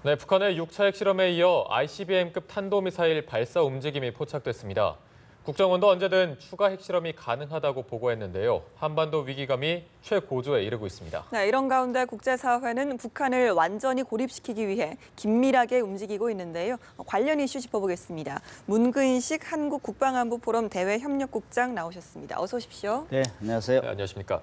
네, 북한의 6차 핵실험에 이어 ICBM급 탄도미사일 발사 움직임이 포착됐습니다. 국정원도 언제든 추가 핵실험이 가능하다고 보고했는데요. 한반도 위기감이 최고조에 이르고 있습니다. 네, 이런 가운데 국제사회는 북한을 완전히 고립시키기 위해 긴밀하게 움직이고 있는데요. 관련 이슈 짚어보겠습니다. 문근식 한국국방안보 포럼 대외협력국장 나오셨습니다. 어서 오십시오. 네, 안녕하세요. 네, 안녕하십니까.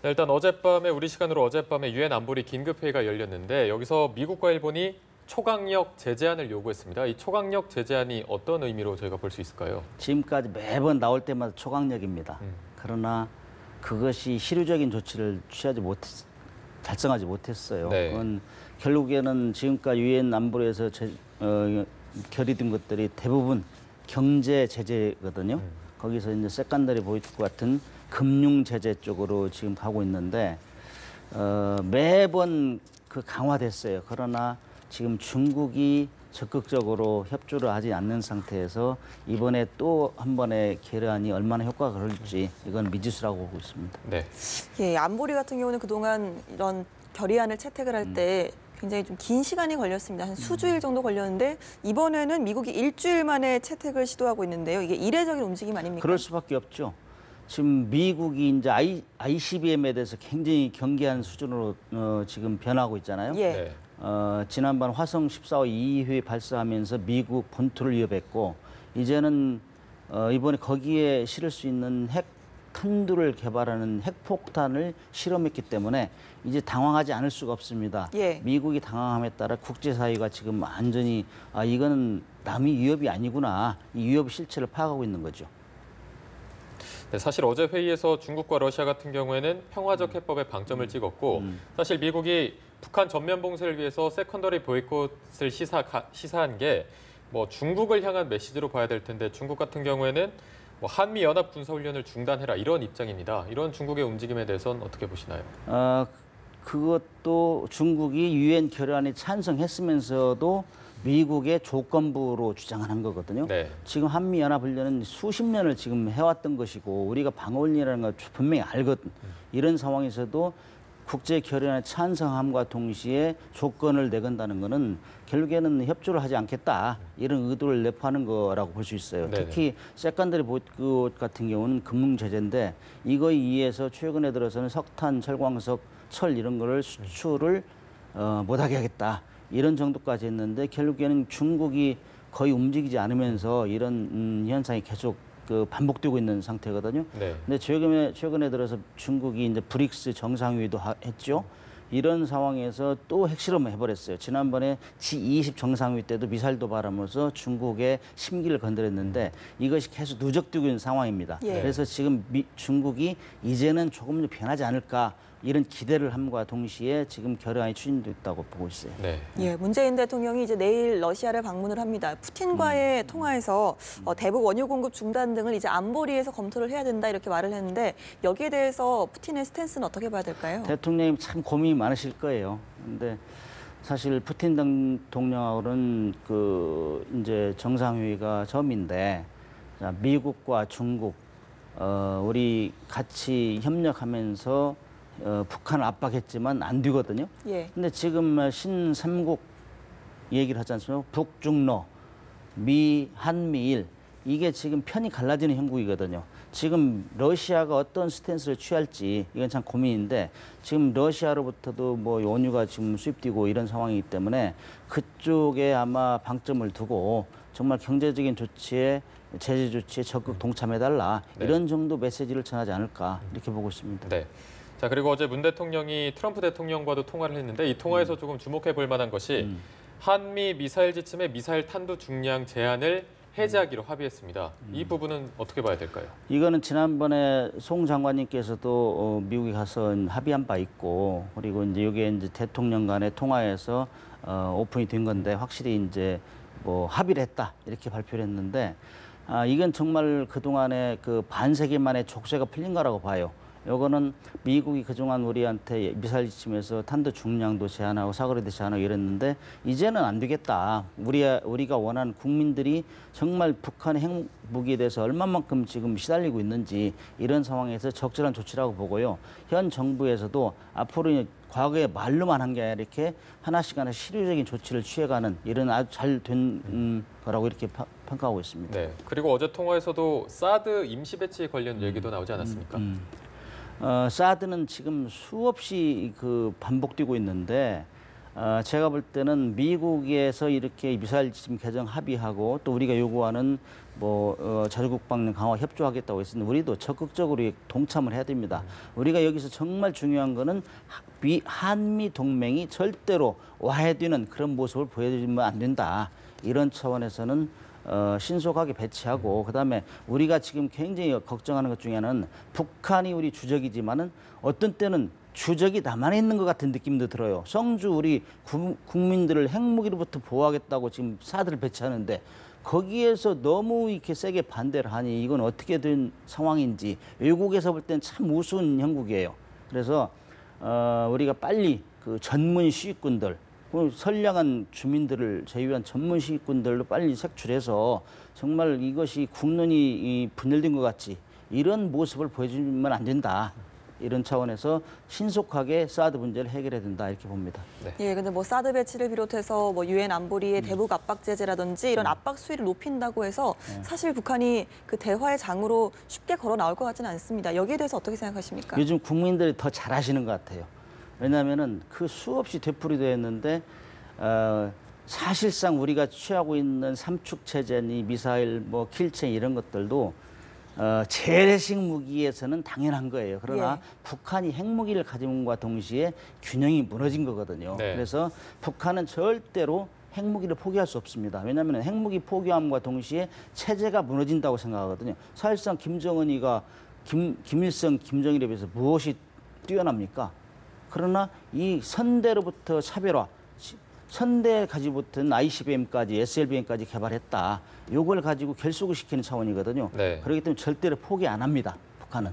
네, 일단 우리 시간으로 어젯밤에 유엔 안보리 긴급회의가 열렸는데 여기서 미국과 일본이 초강력 제재안을 요구했습니다. 이 초강력 제재안이 어떤 의미로 저희가 볼 수 있을까요? 지금까지 매번 나올 때마다 초강력입니다. 그러나 그것이 실효적인 조치를 달성하지 못했어요. 네. 그건 결국에는 지금까지 유엔 안보리에서 결의된 것들이 대부분 경제 제재거든요. 거기서 이제 세컨더리 보이스 같은 금융 제재 쪽으로 지금 가고 있는데 매번 강화됐어요. 그러나 지금 중국이 적극적으로 협조를 하지 않는 상태에서 이번에 또 한 번의 결의안이 얼마나 효과가 그럴지 이건 미지수라고 보고 있습니다. 네. 예, 안보리 같은 경우는 그동안 이런 결의안을 채택을 할 때 굉장히 좀 긴 시간이 걸렸습니다. 한 수주일 정도 걸렸는데 이번에는 미국이 일주일 만에 채택을 시도하고 있는데요. 이게 이례적인 움직임 아닙니까? 그럴 수밖에 없죠. 지금 미국이 이제 ICBM에 대해서 굉장히 경계한 수준으로 지금 변하고 있잖아요. 예. 네. 지난번 화성 14호 2회 발사하면서 미국 본토를 위협했고 이제는 이번에 거기에 실을 수 있는 핵 탄두를 개발하는 핵폭탄을 실험했기 때문에 이제 당황하지 않을 수가 없습니다. 예. 미국이 당황함에 따라 국제사회가 지금 완전히 이거는 남이 위협이 아니구나. 이 위협 실체를 파악하고 있는 거죠. 네, 사실 어제 회의에서 중국과 러시아 같은 경우에는 평화적 해법에 방점을 찍었고 사실 미국이 북한 전면 봉쇄를 위해서 세컨더리 보이콧을 시사한 게 뭐 중국을 향한 메시지로 봐야 될 텐데 중국 같은 경우에는 뭐 한미 연합 군사 훈련을 중단해라 이런 입장입니다. 이런 중국의 움직임에 대해서는 어떻게 보시나요? 그것도 중국이 유엔 결의안에 찬성했으면서도 미국의 조건부로 주장한 거거든요. 네. 지금 한미 연합 훈련은 수십 년을 지금 해왔던 것이고 우리가 방어훈련이라는 걸 분명히 알거든. 이런 상황에서도 국제 결의안에 찬성함과 동시에 조건을 내건다는 것은 결국에는 협조를 하지 않겠다 이런 의도를 내포하는 거라고 볼 수 있어요. 네네. 특히 세컨더리 보이콧 같은 경우는 금융 제재인데 이거에 의해서 최근에 들어서는 석탄, 철광석, 철 이런 거를 수출을 못하게 하겠다 이런 정도까지 했는데 결국에는 중국이 거의 움직이지 않으면서 이런 현상이 계속 반복되고 있는 상태거든요. 네. 근데 최근에 들어서 중국이 이제 브릭스 정상회의도 했죠. 이런 상황에서 또 핵실험을 해버렸어요. 지난번에 G20 정상회의 때도 미사일 도발하면서 중국의 심기를 건드렸는데 이것이 계속 누적되고 있는 상황입니다. 예. 그래서 지금 중국이 이제는 조금 더 변하지 않을까 이런 기대를 함과 동시에 지금 결의안이 추진됐다고 보고 있어요. 네. 예, 문재인 대통령이 이제 내일 러시아를 방문을 합니다. 푸틴과의 통화에서 대북 원유 공급 중단 등을 이제 안보리에서 검토를 해야 된다 이렇게 말을 했는데 여기에 대해서 푸틴의 스탠스는 어떻게 봐야 될까요? 대통령이 참 고민이 많으실 거예요. 근데 사실 푸틴 대통령하고는 이제 정상회의가 처음인데 미국과 중국 우리 같이 협력하면서 북한을 압박했지만 안 되거든요. 예. 근데 지금 신삼국 얘기를 하지 않습니까? 북중러, 한미일 이게 지금 편이 갈라지는 형국이거든요. 지금 러시아가 어떤 스탠스를 취할지 이건 참 고민인데 지금 러시아로부터도 뭐 원유가 지금 수입되고 이런 상황이기 때문에 그쪽에 아마 방점을 두고 정말 경제적인 조치에 제재 조치에 적극 동참해달라 네. 이런 정도 메시지를 전하지 않을까 이렇게 보고 있습니다. 네. 자, 그리고 어제 문 대통령이 트럼프 대통령과도 통화를 했는데 이 통화에서 조금 주목해 볼 만한 것이 한미 미사일 지침의 미사일 탄두 중량 제한을 해제하기로 합의했습니다. 이 부분은 어떻게 봐야 될까요? 이거는 지난번에 송 장관님께서도 미국에 가서 합의한 바 있고 그리고 이제 이게 이제 대통령 간의 통화에서 오픈이 된 건데 확실히 이제 뭐 합의를 했다 이렇게 발표를 했는데 이건 정말 그동안에 반세기 만에 족쇄가 풀린 거라고 봐요. 요거는 미국이 그동안 우리한테 미사일 지침에서 탄두 중량도 제한하고 사거리도 제한하고 이랬는데 이제는 안 되겠다. 우리가 원하는 국민들이 정말 북한의 핵무기에 대해서 얼마만큼 지금 시달리고 있는지 이런 상황에서 적절한 조치라고 보고요. 현 정부에서도 앞으로 과거에 말로만 한 게 아니라 이렇게 하나씩 실효적인 조치를 취해가는 이런 아주 잘 된 거라고 이렇게 평가하고 있습니다. 네. 그리고 어제 통화에서도 사드 임시 배치 관련 얘기도 나오지 않았습니까? 사드는 지금 수없이 반복되고 있는데 제가 볼 때는 미국에서 이렇게 미사일 지침 개정 합의하고 또 우리가 요구하는 자주국방 강화 협조하겠다고 했으니 우리도 적극적으로 동참을 해야 됩니다. 우리가 여기서 정말 중요한 거는 한미 동맹이 절대로 와해되는 그런 모습을 보여주면 안 된다. 이런 차원에서는 신속하게 배치하고 그다음에 우리가 지금 굉장히 걱정하는 것 중에 하나는 북한이 우리 주적이지만은 어떤 때는 주적이 남한에 있는 것 같은 느낌도 들어요. 성주 우리 국민들을 핵무기로부터 보호하겠다고 지금 사드를 배치하는데 거기에서 너무 이렇게 세게 반대를 하니 이건 어떻게 된 상황인지 외국에서 볼 때는 참 우스운 형국이에요. 그래서 우리가 빨리 그 전문 시위꾼들 선량한 주민들을 제외한 전문 시위꾼들로 빨리 색출해서 정말 이것이 국론이 분열된 것 같지 이런 모습을 보여주면 안 된다. 이런 차원에서 신속하게 사드 문제를 해결해야 된다 이렇게 봅니다. 네. 예, 근데 사드 배치를 비롯해서 유엔 안보리의 대북 압박 제재라든지 이런 압박 수위를 높인다고 해서 사실 북한이 그 대화의 장으로 쉽게 걸어 나올 것 같지는 않습니다. 여기에 대해서 어떻게 생각하십니까? 요즘 국민들이 더 잘하시는 것 같아요. 왜냐하면은 그 수없이 되풀이되어 있는데 사실상 우리가 취하고 있는 삼축 체제니 미사일 킬체 이런 것들도 재래식 무기에서는 당연한 거예요. 그러나 예. 북한이 핵무기를 가짐과 동시에 균형이 무너진 거거든요. 네. 그래서 북한은 절대로 핵무기를 포기할 수 없습니다. 왜냐하면 핵무기 포기함과 동시에 체제가 무너진다고 생각하거든요. 사실상 김정은이가 김일성, 김정일에 비해서 무엇이 뛰어납니까? 그러나 이 선대로부터 차별화, 선대 가지고부터는 ICBM까지, SLBM까지 개발했다. 요걸 가지고 결속을 시키는 차원이거든요. 네. 그렇기 때문에 절대로 포기 안 합니다. 북한은.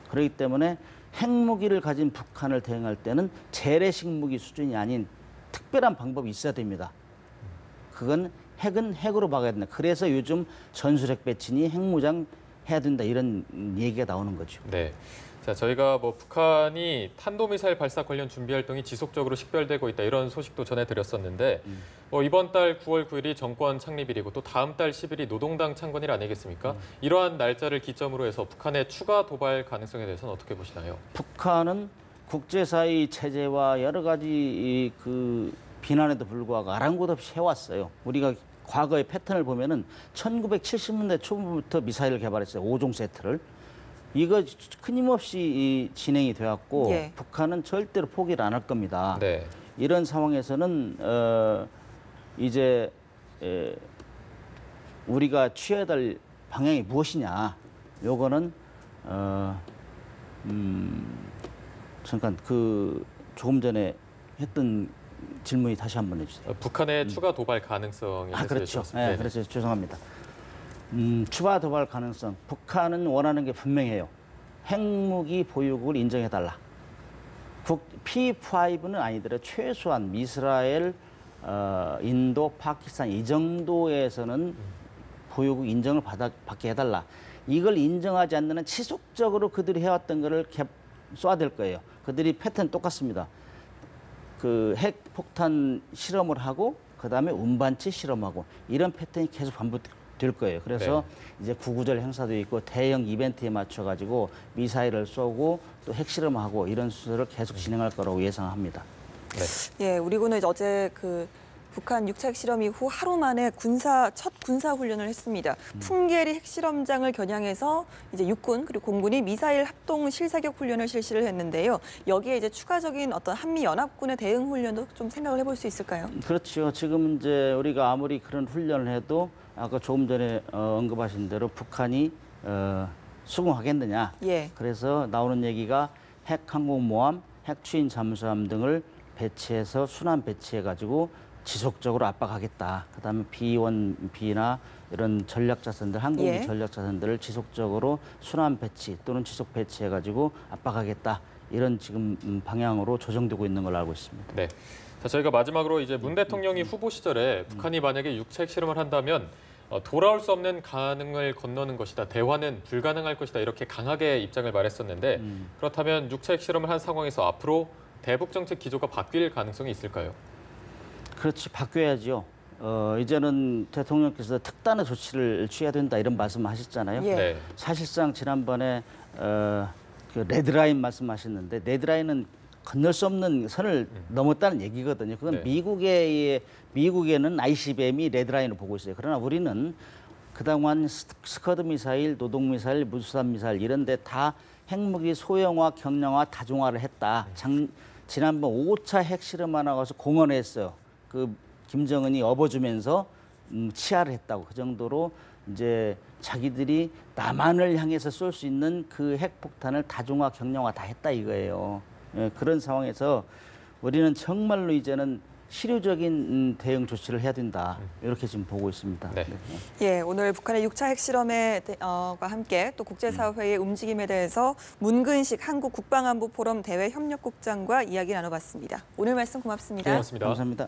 그렇기 때문에 핵무기를 가진 북한을 대응할 때는 재래식 무기 수준이 아닌 특별한 방법이 있어야 됩니다. 그건 핵은 핵으로 막아야 된다. 그래서 요즘 전술핵 배치니 핵무장 해야 된다. 이런 얘기가 나오는 거죠. 네. 자, 저희가 북한이 탄도미사일 발사 관련 준비 활동이 지속적으로 식별되고 있다 이런 소식도 전해드렸었는데 이번 달 9월 9일이 정권 창립일이고 또 다음 달 10일이 노동당 창건일 아니겠습니까? 이러한 날짜를 기점으로 해서 북한의 추가 도발 가능성에 대해서는 어떻게 보시나요? 북한은 국제사회 체제와 여러 가지 그 비난에도 불구하고 아랑곳 없이 해왔어요. 우리가 과거의 패턴을 보면은 1970년대 초반부터 미사일을 개발했어요. 5종 세트를. 이거 끊임없이 진행이 되었고 예. 북한은 절대로 포기를 안 할 겁니다. 네. 이런 상황에서는 이제 우리가 취해야 될 방향이 무엇이냐? 요거는 잠깐 조금 전에 했던 질문이 다시 한번 해주세요. 북한의 추가 도발 가능성에 대해서 그렇죠. 여쭤봤습니다. 네, 네네. 그렇죠. 죄송합니다. 추가 도발 가능성. 북한은 원하는 게 분명해요. 핵무기 보유국을 인정해달라. P5는 아니더라도 최소한 이스라엘, 인도, 파키스탄 이 정도에서는 보유국 인정을 받게 해달라. 이걸 인정하지 않는 한 지속적으로 그들이 해왔던 거를 쏴댈 거예요. 그들이 패턴 똑같습니다. 그 핵폭탄 실험을 하고 그다음에 운반체 실험하고 이런 패턴이 계속 반복될 거예요. 그래서 이제 구구절 행사도 있고 대형 이벤트에 맞춰 가지고 미사일을 쏘고 또 핵실험하고 이런 수술을 계속 진행할 거라고 예상합니다. 네. 예, 우리 군은 어제 북한 육차 핵실험 이후 하루 만에 첫 군사 훈련을 했습니다. 풍계리 핵실험장을 겨냥해서 이제 육군 그리고 공군이 미사일 합동 실사격 훈련을 실시를 했는데요. 여기에 이제 추가적인 어떤 한미 연합군의 대응 훈련도 좀 생각을 해볼 수 있을까요? 그렇죠. 지금 이제 우리가 아무리 그런 훈련을 해도 아까 조금 전에 언급하신 대로 북한이 수긍하겠느냐. 예. 그래서 나오는 얘기가 핵 항공모함, 핵 추인 잠수함 등을 배치해서 순환 배치해가지고 지속적으로 압박하겠다. 그다음에 B1B나 이런 전략자산들, 항공기 예. 전략자산들을 지속적으로 순환 배치 또는 지속 배치해가지고 압박하겠다. 이런 지금 방향으로 조정되고 있는 걸로 알고 있습니다. 네. 자, 저희가 마지막으로 이제 문 대통령이 후보 시절에 북한이 만약에 육차 핵실험을 한다면 돌아올 수 없는 강을 건너는 것이다. 대화는 불가능할 것이다. 이렇게 강하게 입장을 말했었는데 그렇다면 육차 핵실험을 한 상황에서 앞으로 대북 정책 기조가 바뀔 가능성이 있을까요? 그렇지, 바뀌어야죠. 이제는 대통령께서 특단의 조치를 취해야 된다 이런 말씀하셨잖아요. 예. 네. 사실상 지난번에 그 레드라인 말씀하셨는데 레드라인은 건널 수 없는 선을 넘었다는 얘기거든요. 그건 네. 미국에는 ICBM이 레드라인을 보고 있어요. 그러나 우리는 그동안 스커드 미사일, 노동 미사일, 무수단 미사일 이런 데 다 핵무기 소형화, 경량화, 다중화를 했다. 지난번 5차 핵실험하나 가서 공언했어요. 그 김정은이 업어주면서 치하를 했다고. 그 정도로 이제 자기들이 남한을 향해서 쏠 수 있는 그 핵폭탄을 다중화, 경량화 다 했다 이거예요. 예, 그런 상황에서 우리는 정말로 이제는 실효적인 대응 조치를 해야 된다. 이렇게 지금 보고 있습니다. 네. 예, 오늘 북한의 6차 핵실험과 함께 또 국제사회의 움직임에 대해서 문근식 한국 국방안보 포럼 대외 협력국장과 이야기 나눠봤습니다. 오늘 말씀 고맙습니다. 고맙습니다. 감사합니다.